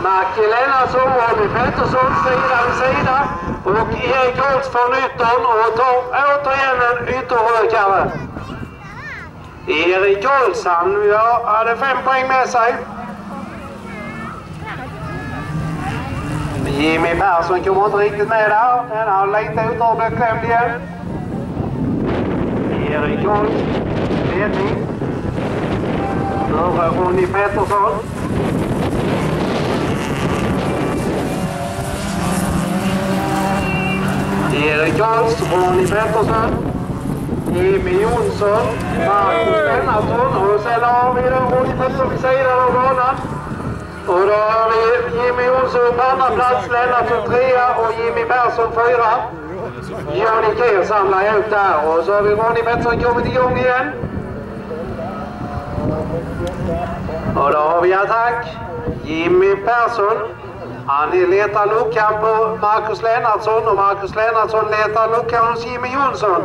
Macke Lennartsson och Ronny Pettersson sida vid sida. Och Erik Holst från yttern och tar återigen en ytterrökare. Erik Holst, han hade 5 poäng med sig. Jimmy Persson kommer inte riktigt med där. Den har lite ut och blivit klämd igen. Erik Holst, ledning. Före Ronny Pettersson. Erik Holst, Ronny Pettersson. Jimmy Jonsson, Marcus Lennartsson och sen har vi Ronny Pettersson vid sidan av banan. Och då har vi Jimmy Jonsson på andra plats, Lennartsson 3 och Jimmy Persson 4. Johnny Keir samlar ihop där och så har vi Ronny Pettersson kommit igång igen. Och då har vi attack. Jimmy Persson. Han letar luckan på Marcus Lennartsson och Marcus Lennartsson letar luckan hos Jimmy Jonsson.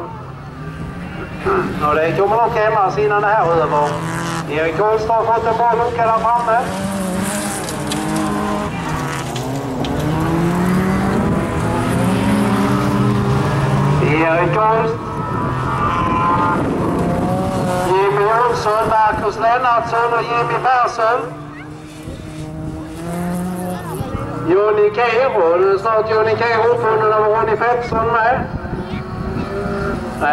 Och det kommer nog ändras innan det här är över. Erik Holst har fått en bra lucka där framme. Erik Holst. Jimmy Jonsson, Marcus Lennartsson och Jimmy Persson. Johnny Keir och nu snart Johnny Keir uppfunnen av Ronny Pettersson med.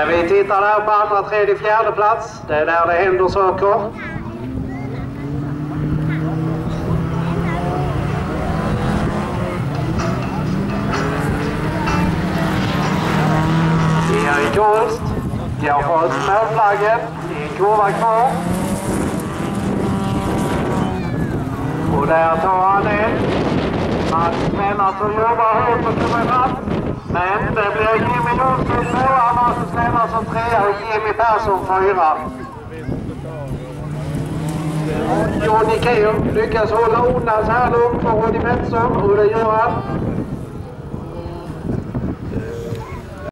Vi tittar där på andra, tredje, fjärde plats. Det är där det händer saker. Erik Holst. Jag har ett målflagget. En kurva kvar. Och där tar han den. Mats Lennartsson jobbar hårt på kurvan. Men det blir Jimmy Jonsson 2, Marcus Lennartsson 3 och Jimmy Persson 4. Johnny Keir lyckas hålla undan så här långt på Ronny Pettersson och det gör han.